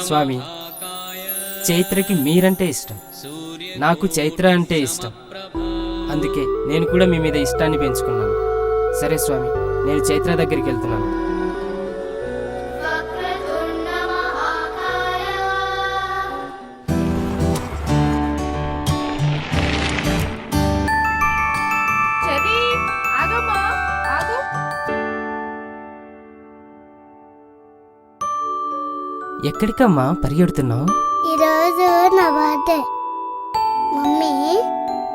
స్వామి, చైత్రకి మీరంటే ఇష్టం, నాకు చైత్ర అంటే ఇష్టం. అందుకే నేను కూడా మీ మీద ఇష్టాన్ని పెంచుకున్నాను. సరే స్వామి, నేను చైత్ర దగ్గరికి వెళ్తున్నాను. ఎక్కడికమ్మా పరిగెడుతున్నావు? ఈరోజు నా బర్త్డే. మమ్మీ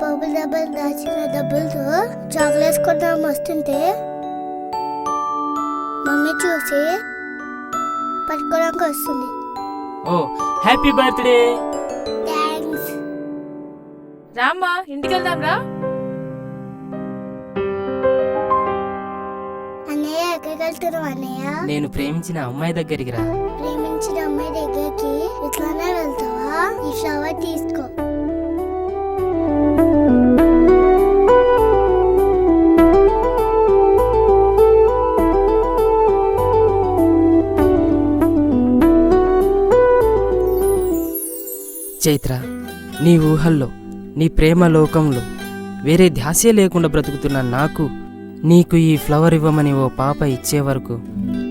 బబుల్ డబ్బులు దాచిన డబ్బులతో చాక్లెట్స్ కొట్టాము వస్తుంటే మమ్మీ చూసి పట్టుకోవడానికి వస్తుంది. ఓ హ్యాపీ బర్త్డే. థ్యాంక్స్. రామ్మా, ఇంటికి వెళ్దాం రా. అన్నయ్య ఎక్కడికి వెళ్తున్నావు అన్నయ్య? నేను ప్రేమించిన అమ్మాయి దగ్గరికి రా. ప్రేమించిన అమ్మాయి దగ్గరికి ఇట్లానే వెళ్తావా? ఈ ఫ్లవర్ తీసుకో. చైత్ర, నీ ఊహల్లో, నీ ప్రేమ లోకంలో వేరే ధ్యాసే లేకుండా బ్రతుకుతున్న నాకు నీకు ఈ ఫ్లవర్ ఇవ్వమని ఓ పాప ఇచ్చే వరకు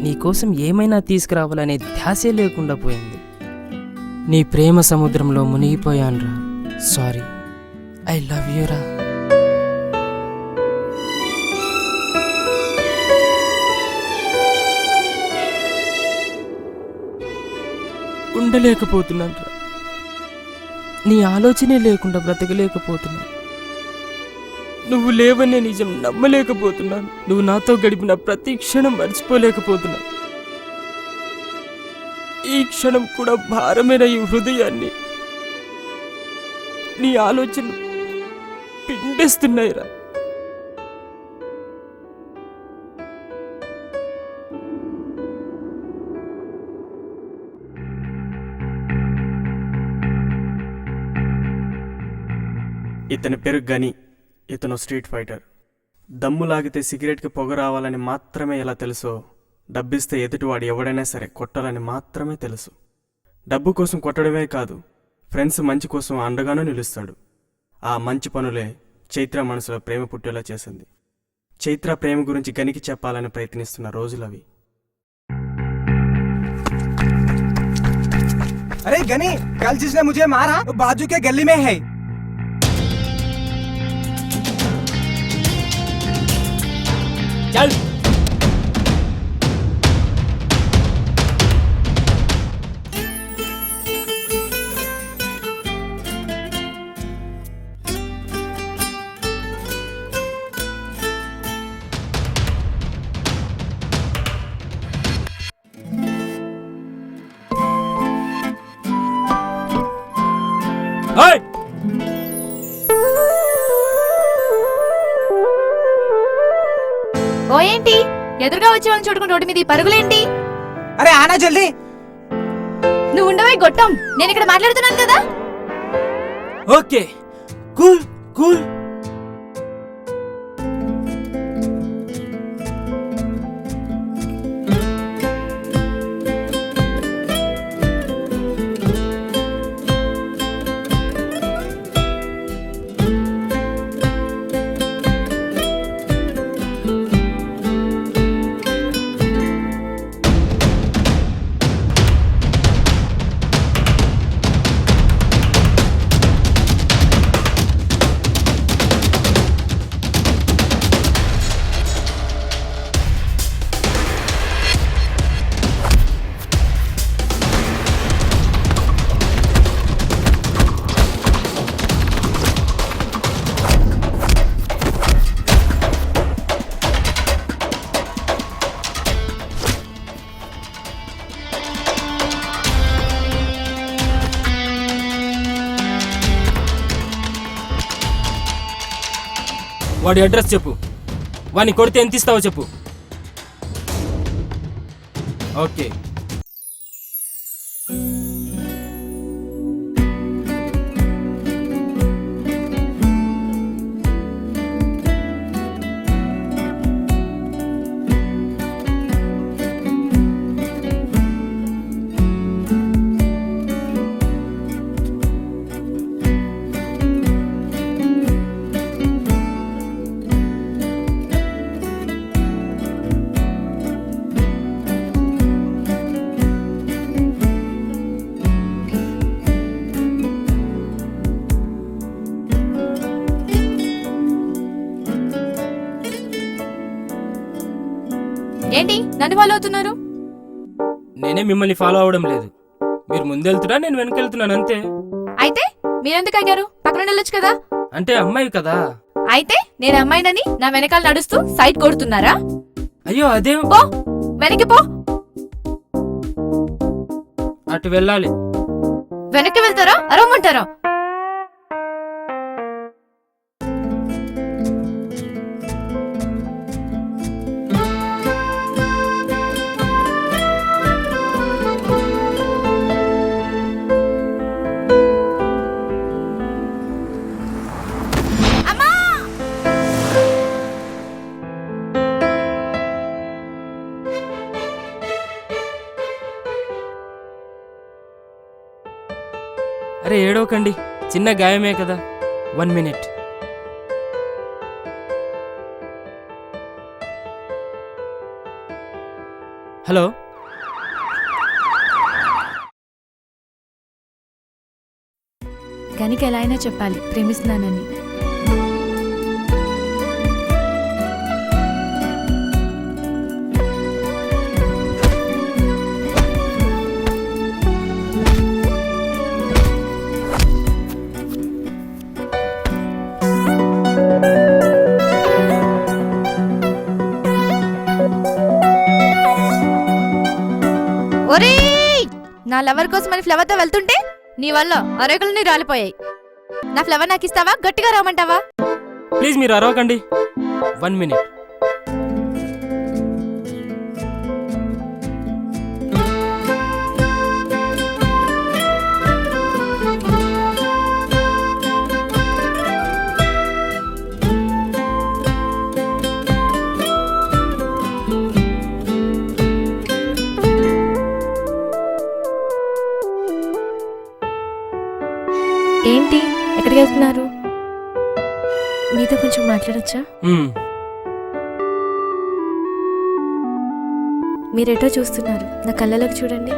నీకోసం ఏమైనా తీసుకురావాలనే ధ్యాసే లేకుండా పోయింది. నీ ప్రేమ సముద్రంలో మునిగిపోయానురా. సారీ, ఐ లవ్ యూ రా. ఉండలేకపోతున్నాను రా. నీ ఆలోచనే లేకుండా బ్రతకలేకపోతున్నాను. నువ్వు లేవనే నిజం నమ్మలేకపోతున్నాను. నువ్వు నాతో గడిపిన ప్రతి క్షణం మర్చిపోలేకపోతున్నాను. ఈ క్షణం కూడా భారమైన ఈ హృదయాన్ని నీ ఆలోచనలు పిండేస్తున్నాయిరా. ఇతని పేరు గని. ఇతను స్ట్రీట్ ఫైటర్. దమ్ము లాగితే సిగరెట్కి పొగ రావాలని మాత్రమే ఎలా తెలుసో, డబ్బిస్తే ఎదుటివాడు ఎవడైనా సరే కొట్టాలని మాత్రమే తెలుసు. డబ్బు కోసం కొట్టడమే కాదు, ఫ్రెండ్స్ మంచి కోసం అండగానూ నిలుస్తాడు. ఆ మంచి పనులే చైత్ర మనసులో ప్రేమ పుట్టేలా చేసింది. చైత్ర ప్రేమ గురించి గనికి చెప్పాలని ప్రయత్నిస్తున్న రోజులవి. अरे गनी, कल जिसने मुझे मारा वो बाजू के गली में है. चल. Hey! ఓ ఏంటి ఎదురుగా వచ్చే వాళ్ళని చూడుకుని రోడ్డు మీద ఈ పరుగులేంటి? अरे आना जल्दी. నువ్వు ఉండవే గొట్టం, నేను ఇక్కడ మాట్లాడుతున్నాను కదా. Okay, cool cool. వాడి అడ్రస్ చెప్పు. వాడిని కొడితే ఎంత ఇస్తావో చెప్పు. ఓకే. ఏంటి నన్ను ఫాలో అవుతున్నారు? నేనే మిమ్మల్ని ఫాలో అవడం లేదు. మీరు ముందెళ్తున్నా, నేను వెనకెళ్తున్నాను అంతే. అయితే మీరెందుకు ఆగారు? పక్కన వెళ్ళొచ్చు కదా. అంటే అమ్మాయి కదా. అయితే నేను అమ్మాయినని నా వెనకాల నడుస్తూ సైడ్ కొడుతున్నారా? అయ్యో అదేం, పో వెనక్కి పో. అటు వెళ్ళాలి. వెనక్కి వెళ్తారా అరవమంటారా? అరే ఏడవకండి, చిన్న గాయమే కదా. 1 మినిట్. హలో, గనికి ఎలా అయినా చెప్పాలి ప్రేమిస్తున్నానని. ఒరేయ్, నా లవర్ కోసం అని ఫ్లవర్తో వెళ్తుంటే నీ వల్ల అరేకులని రాలిపోయాయి. నా ఫ్లవర్ నాకు ఇస్తావా? గట్టిగా రామంటావా? ప్లీజ్ మీరు అరవకండి. 1 మినిట్. ఏంటి ఎక్కడికి వెళ్తున్నారు? మీతో కొంచెం మాట్లాడొచ్చా? మీరేటో చూస్తున్నారు, నా కళ్ళలోకి చూడండి.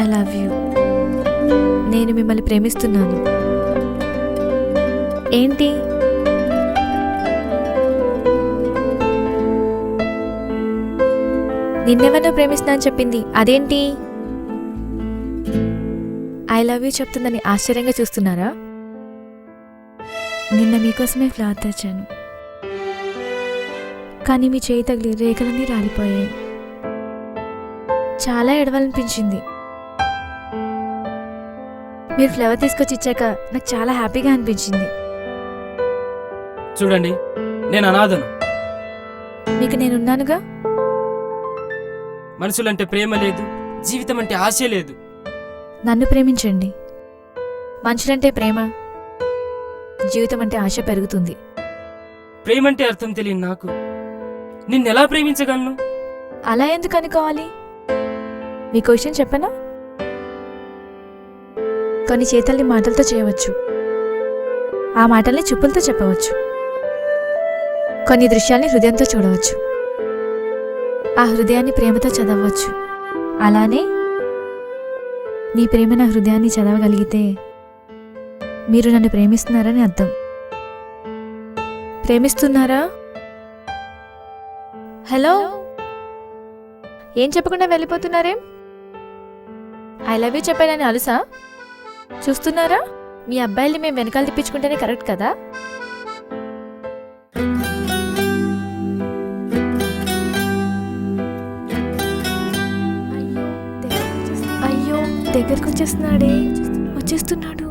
I love you. నేను మిమ్మల్ని ప్రేమిస్తున్నాను. ఏంటి? నిన్నెవరినో ప్రేమిస్తున్నా అని చెప్పింది, అదేంటి? ఐ లవ్ యూ చెప్తుందని ఆశ్చర్యంగా చూస్తున్నారా? నిన్న మీకోసమే ఫ్లవర్ తెచ్చాను, కానీ మీ చేయి తగిలి రేఖలన్నీ రాలిపోయాయి. చాలా ఎడవాలనిపించింది. మీరు ఫ్లవర్ తీసుకొచ్చి ఇచ్చాక నాకు చాలా హ్యాపీగా అనిపించింది. చూడండి, నేను అనాథను. మీకు నేనున్నానుగా. మనుషులంటే ప్రేమ లేదు, జీవితం అంటే ఆశ లేదు. నన్ను ప్రేమించండి. మనుషులంటే ప్రేమ, జీవితం అంటే ఆశ పెరుగుతుంది. ప్రేమంటే అర్థం తెలియని నాకు నిన్నెలా ప్రేమించగలను? అలా ఎందుకు అనుకోవాలి? మీకు విషయం చెప్పనా? కొన్ని చేతల్ని మాటలతో చేయవచ్చు, ఆ మాటల్ని చూపులతో చెప్పవచ్చు. కొన్ని దృశ్యాల్ని హృదయంతో చూడవచ్చు, ఆ హృదయాన్ని ప్రేమతో చదవచ్చు. అలానే నీ ప్రేమ నా హృదయాన్ని చదవగలిగితే మీరు నన్ను ప్రేమిస్తున్నారని అర్థం. ప్రేమిస్తున్నారా? హలో, ఏం చెప్పకుండా వెళ్ళిపోతున్నారేం? ఐ లవ్ యూ చెప్పానని అలుసా? చూస్తున్నారా, మీ అబ్బాయిల్ని మేము వెనకాల తిప్పించుకుంటేనే కరెక్ట్ కదా? అయ్యో, దగ్గరకు వచ్చేస్తున్నాడే. వచ్చేస్తున్నాడు.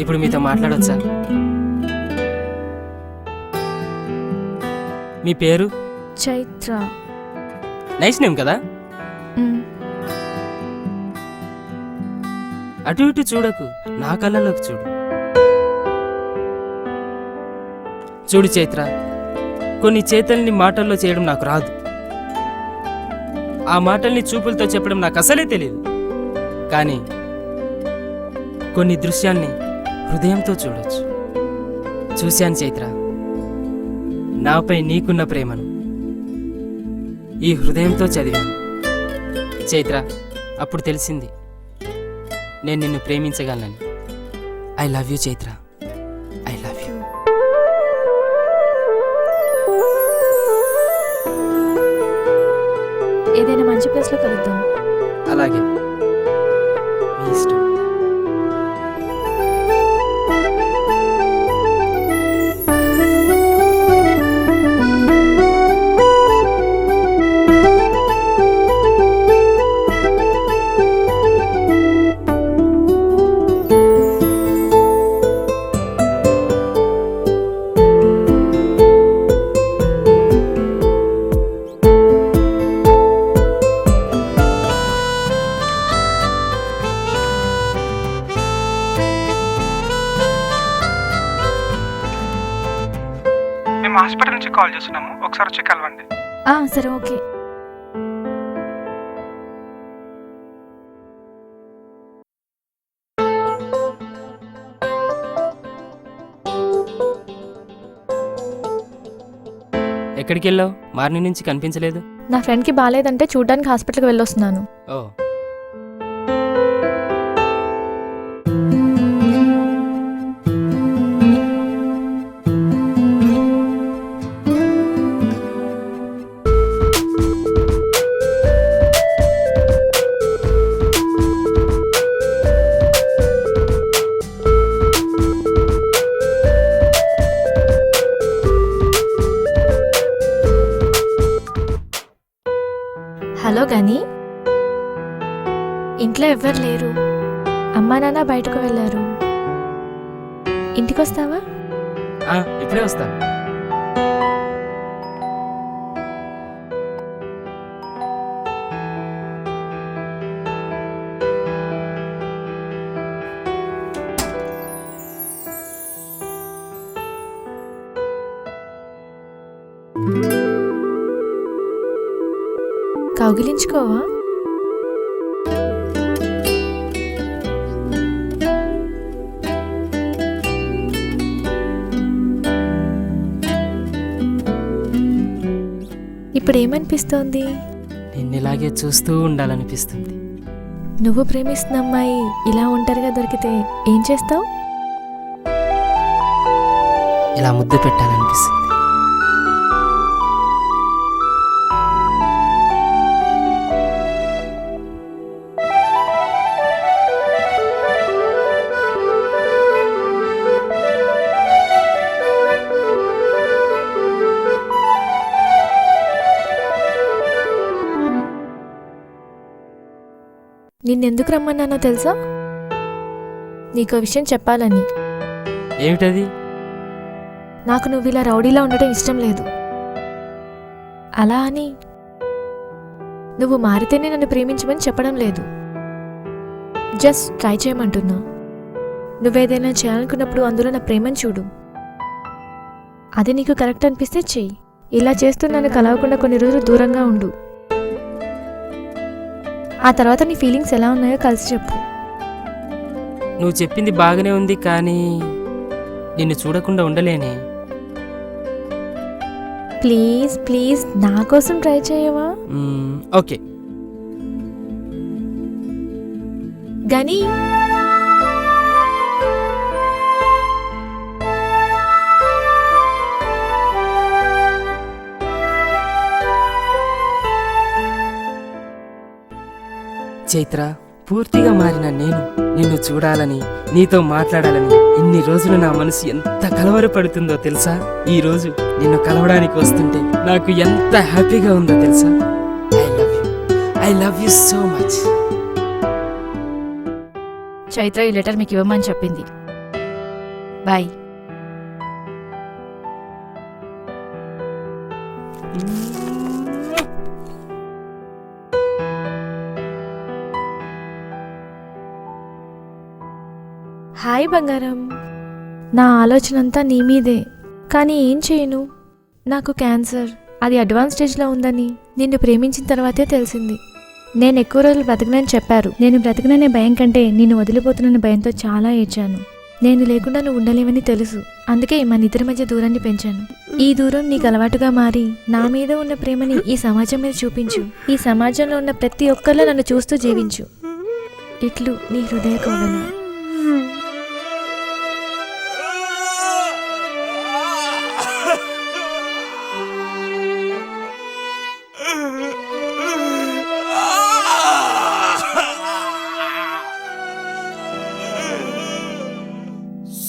ఇప్పుడు మీతో మాట్లాడొచ్చా? మీ పేరు? చైత్ర. నైస్ నేమ్ కదా. అటు ఇటు చూడకు, నా కళ్ళలోకి చూడు. చూడు చైత్ర, కొన్ని చేతల్ని మాటల్లో చేయడం నాకు రాదు. ఆ మాటల్ని చూపులతో చెప్పడం నాకు అసలే తెలియదు. కానీ కొన్ని దృశ్యాల్ని హృదయంతో చూడొచ్చు. చూశాను చైత్ర, నాపై నీకున్న ప్రేమను ఈ హృదయంతో చదివాను. చైత్ర, అప్పుడు తెలిసింది నేను నిన్ను ప్రేమించగలనని. I love you Chaitra, I love you. ఏదైనా మంచి ప్లేస్లో కలుద్దాం. అలాగే, మీ ఇష్టం. మేము హాస్పిటల్ నుంచి కాల్ చేస్తున్నాము, ఒకసారి వచ్చి కలవండి. సరే, ఓకే. ఎక్కడికి వెళ్ళావు? మార్నింగ్ నుంచి కనిపించలేదు. నా ఫ్రెండ్కి బాగాలేదంటే చూడ్డానికి హాస్పిటల్కి వెళ్ళొస్తున్నాను. ఓ, హలో గని, ఇంట్లో ఎవ్వరు లేరు. అమ్మా నాన్న బయటకు వెళ్ళారు. ఇంటికి వస్తావా? ఇప్పుడే వస్తాను. కౌగిలించుకోవా? ఇప్పుడు ఏమనిపిస్తోంది? నిన్నిలాగే చూస్తూ ఉండాలనిపిస్తుంది. నువ్వు ప్రేమిస్తున్న అమ్మాయి ఇలా ఒంటరిగా దొరికితే ఏం చేస్తావు? ఇలా ముద్దు పెట్టాలనిపిస్తుంది. నిన్నెందుకు రమ్మన్నానో తెలుసా? నీకో విషయం చెప్పాలని. ఏమిటది? నాకు నువ్వు ఇలా రౌడీలా ఉండటం ఇష్టం లేదు. అలా అని నువ్వు మారితేనే నన్ను ప్రేమించమని చెప్పడం లేదు. Just try చేయమంటున్నా. నువ్వేదైనా చేయాలనుకున్నప్పుడు అందులో నా ప్రేమను చూడు. అది నీకు కరెక్ట్ అనిపిస్తే చెయ్యి. ఇలా చేస్తూ నన్ను కలవకుండా కొన్ని రోజులు దూరంగా ఉండు. ఆ తర్వాత నీ ఫీలింగ్స్ ఎలా ఉన్నాయో కలిసి చెప్పు. నువ్వు చెప్పింది బాగానే ఉంది, కానీ నిన్ను చూడకుండా ఉండలేనే. ప్లీజ్ ప్లీజ్ నా కోసం ట్రై చేయవా? ఓకే. గని, చైత్ర, పూర్తిగా మారిన నేను నిన్ను చూడాలని, నీతో మాట్లాడాలని ఇన్ని రోజులు నా మనసు ఎంత కలవరపడుతుందో తెలుసా? ఈ రోజు నిన్ను కలవడానికి వస్తుంటే నాకు ఎంత హ్యాపీగా ఉందో తెలుసా? I love you so much. Chaitra ఈ లెటర్ మీకు ఇవ్వమని చెప్పింది. బాయ్. హాయ్ బంగారం. నా ఆలోచన అంతా నీ మీదే, కానీ ఏం చేయను. నాకు క్యాన్సర్, అది అడ్వాన్స్ స్టేజ్లో ఉందని నిన్ను ప్రేమించిన తర్వాతే తెలిసింది. నేను ఎక్కువ రోజులు బ్రతకనని చెప్పారు. నేను బ్రతకననే భయం కంటే నిన్ను వదిలిపోతున్న భయంతో చాలా ఏడ్చాను. నేను లేకుండా నువ్వు ఉండలేవని తెలుసు. అందుకే మన ఇద్దరి మధ్య దూరాన్ని పెంచాను. ఈ దూరం నీకు అలవాటుగా మారి నా మీద ఉన్న ప్రేమని ఈ సమాజం మీద చూపించు. ఈ సమాజంలో ఉన్న ప్రతి ఒక్కరిలో నన్ను చూస్తూ జీవించు. ఇట్లు నీ హృదయ కోవెల.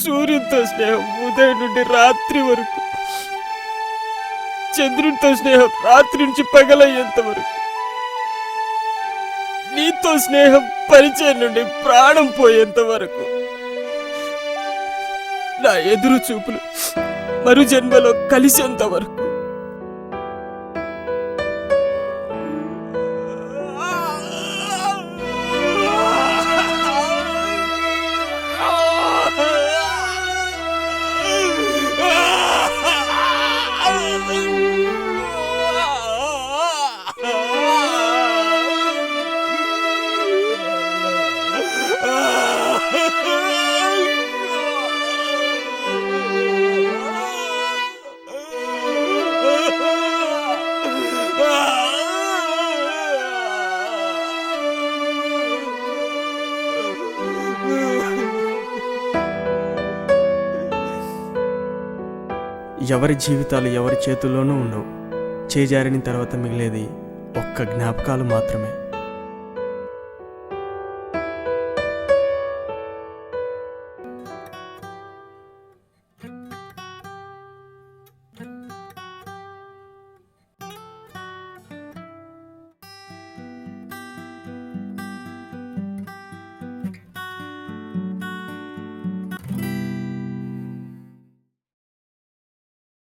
సూర్యునితో స్నేహం ఉదయం నుండి రాత్రి వరకు, చంద్రునితో స్నేహం రాత్రి నుంచి పగలయ్యేంత వరకు, నీతో స్నేహం పరిచయం నుండి ప్రాణం పోయేంత వరకు, నా ఎదురు చూపులు మరు జన్మలో కలిసేంత వరకు. ఎవరి జీవితాలు ఎవరి చేతుల్లోనూ ఉండవు. చేజారిన తర్వాత మిగిలేది ఒక్క జ్ఞాపకాలు మాత్రమే.